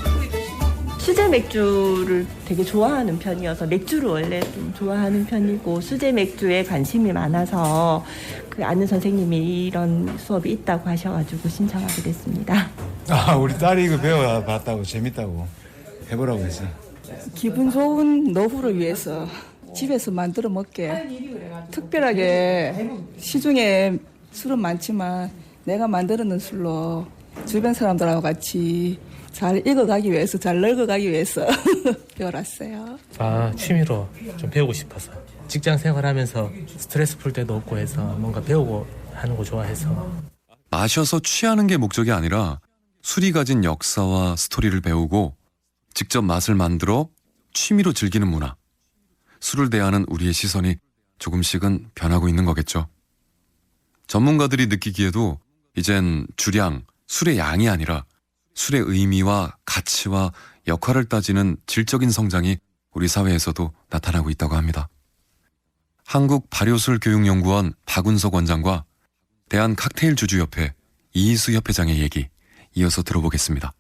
Speaker 2: 수제 맥주를 되게 좋아하는 편이어서 맥주를 원래 좀 좋아하는 편이고 수제 맥주에 관심이 많아서 그 아는 선생님이 이런 수업이 있다고 하셔가지고 신청하게 됐습니다.
Speaker 3: 우리 딸이 이거 배워봤다고 재밌다고 해보라고 했어.
Speaker 19: 기분 좋은 노후를 위해서 집에서 만들어 먹게. 특별하게 시중에 술은 많지만 내가 만드는 술로 주변 사람들하고 같이 잘 익어가기 위해서, 잘 늙어가기 위해서 배워놨어요.
Speaker 20: 취미로 좀 배우고 싶어서. 직장 생활하면서 스트레스 풀 때도 없고 해서 뭔가 배우고 하는 거 좋아해서.
Speaker 4: 마셔서 취하는 게 목적이 아니라 술이 가진 역사와 스토리를 배우고 직접 맛을 만들어 취미로 즐기는 문화. 술을 대하는 우리의 시선이 조금씩은 변하고 있는 거겠죠. 전문가들이 느끼기에도 이젠 주량, 술의 양이 아니라 술의 의미와 가치와 역할을 따지는 질적인 성장이 우리 사회에서도 나타나고 있다고 합니다. 한국발효술교육연구원 박운석 원장과 대한칵테일주주협회 이희수 협회장의 얘기 이어서 들어보겠습니다.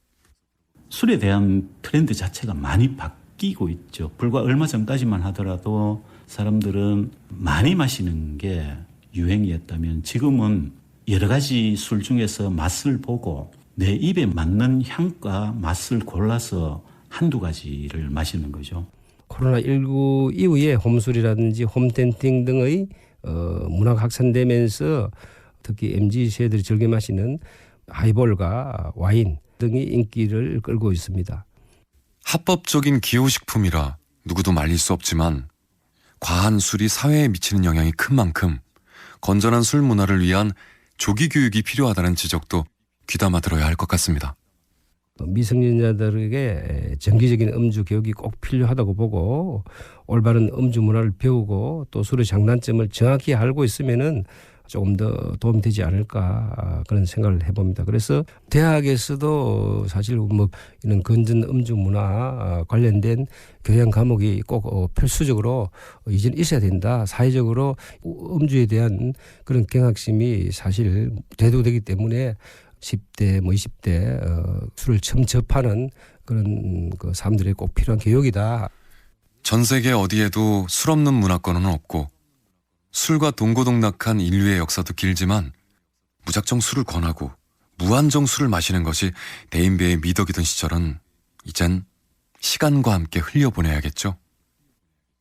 Speaker 11: 술에 대한 트렌드 자체가 많이 바뀌고 있죠. 불과 얼마 전까지만 하더라도 사람들은 많이 마시는 게 유행이었다면 지금은 여러 가지 술 중에서 맛을 보고 내 입에 맞는 향과 맛을 골라서 한두 가지를 마시는 거죠.
Speaker 21: 코로나19 이후에 홈술이라든지 홈텐팅 등의 문화가 확산되면서 특히 MZ세대들이 즐겨 마시는 하이볼과 와인 등이 인기를 끌고 있습니다.
Speaker 4: 합법적인 기호식품이라 누구도 말릴 수 없지만 과한 술이 사회에 미치는 영향이 큰 만큼 건전한 술 문화를 위한 조기 교육이 필요하다는 지적도 귀담아 들어야 할 것 같습니다.
Speaker 21: 미성년자들에게 정기적인 음주 교육이 꼭 필요하다고 보고 올바른 음주 문화를 배우고 또 술의 장단점을 정확히 알고 있으면은 조금 더 도움이 되지 않을까 그런 생각을 해봅니다. 그래서 대학에서도 사실 뭐 이런 건전 음주 문화 관련된 교양 과목이 꼭 필수적으로 이제는 있어야 된다. 사회적으로 음주에 대한 그런 경각심이 사실 대두되기 때문에 10대, 20대 술을 처음 접하는 그런 그 사람들이 꼭 필요한 교육이다.
Speaker 4: 전 세계 어디에도 술 없는 문화권은 없고 술과 동고동락한 인류의 역사도 길지만 무작정 술을 권하고 무한정 술을 마시는 것이 대인배의 미덕이던 시절은 이젠 시간과 함께 흘려보내야겠죠.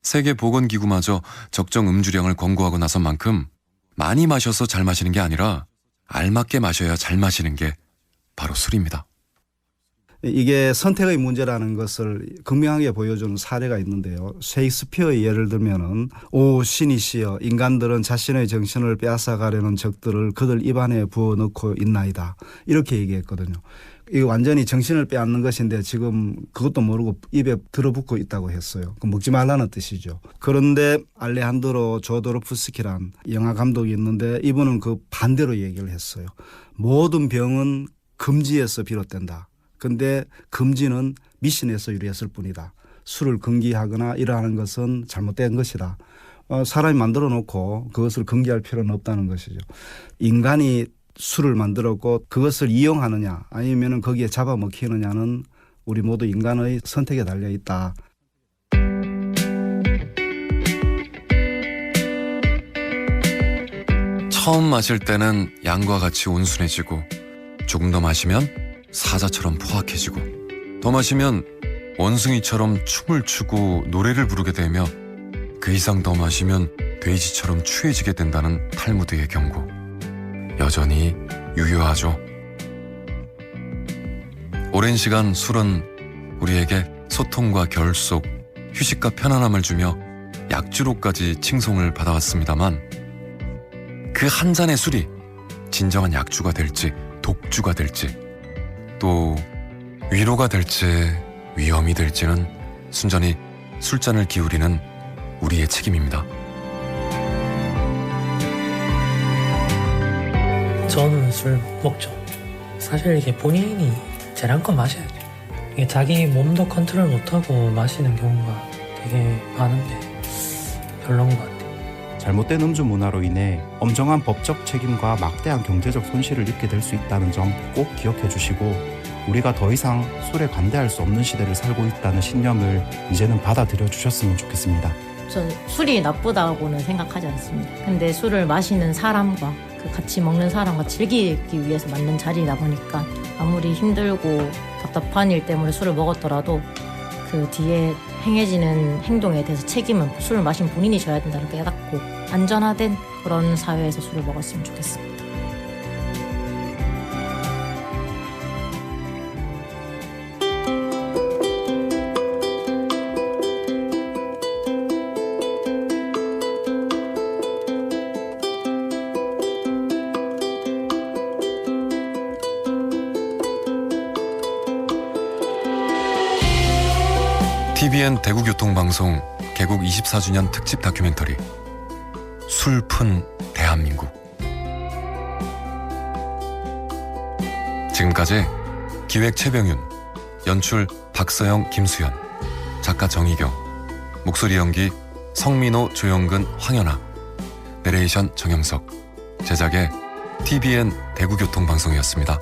Speaker 4: 세계보건기구마저 적정 음주량을 권고하고 나선 만큼 많이 마셔서 잘 마시는 게 아니라 알맞게 마셔야 잘 마시는 게 바로 술입니다.
Speaker 22: 이게 선택의 문제라는 것을 극명하게 보여주는 사례가 있는데요. 셰익스피어의 예를 들면은 오 신이시여 인간들은 자신의 정신을 빼앗아가려는 적들을 그들 입안에 부어넣고 있나이다. 이렇게 얘기했거든요. 이게 완전히 정신을 빼앗는 것인데 지금 그것도 모르고 입에 들어붙고 있다고 했어요. 먹지 말라는 뜻이죠. 그런데 알레한드로 조도로프스키란 영화 감독이 있는데 이분은 그 반대로 얘기를 했어요. 모든 병은 금지에서 비롯된다. 근데 금지는 미신에서 유래했을 뿐이다. 술을 금기하거나 이러하는 것은 잘못된 것이다. 사람이 만들어 놓고 그것을 금기할 필요는 없다는 것이죠. 인간이 술을 만들었고 그것을 이용하느냐 아니면 거기에 잡아먹히느냐는 우리 모두 인간의 선택에 달려 있다.
Speaker 4: 처음 마실 때는 양과 같이 온순해지고 조금 더 마시면 사자처럼 포악해지고 더 마시면 원숭이처럼 춤을 추고 노래를 부르게 되며 그 이상 더 마시면 돼지처럼 추해지게 된다는 탈무드의 경고. 여전히 유효하죠. 오랜 시간 술은 우리에게 소통과 결속, 휴식과 편안함을 주며 약주로까지 칭송을 받아왔습니다만 그 한 잔의 술이 진정한 약주가 될지 독주가 될지 또 위로가 될지 위험이 될지는 순전히 술잔을 기울이는 우리의 책임입니다.
Speaker 18: 저는 술 먹죠. 사실 이게 본인이 재량껏 마셔야 돼요. 이게 자기 몸도 컨트롤 못하고 마시는 경우가 되게 많은데 별로인 것 같아요.
Speaker 24: 잘못된 음주 문화로 인해 엄정한 법적 책임과 막대한 경제적 손실을 입게 될 수 있다는 점 꼭 기억해 주시고 우리가 더 이상 술에 관대할 수 없는 시대를 살고 있다는 신념을 이제는 받아들여 주셨으면 좋겠습니다.
Speaker 5: 전 술이 나쁘다고는 생각하지 않습니다. 근데 술을 마시는 사람과 그 같이 먹는 사람과 즐기기 위해서 만든 자리다 보니까 아무리 힘들고 답답한 일 때문에 술을 먹었더라도 그 뒤에 행해지는 행동에 대해서 책임은 술을 마신 본인이 져야 된다는 걸 깨닫고 안전화된 그런 사회에서 술을 먹었으면 좋겠습니다.
Speaker 4: TVN 대구교통방송 개국 24주년 특집 다큐멘터리 술푼 대한민국. 지금까지 기획 최병윤, 연출 박서영, 김수연, 작가 정희경, 목소리 연기 성민호, 조영근, 황현아, 내레이션 정영석, 제작의 TVN 대구교통방송이었습니다.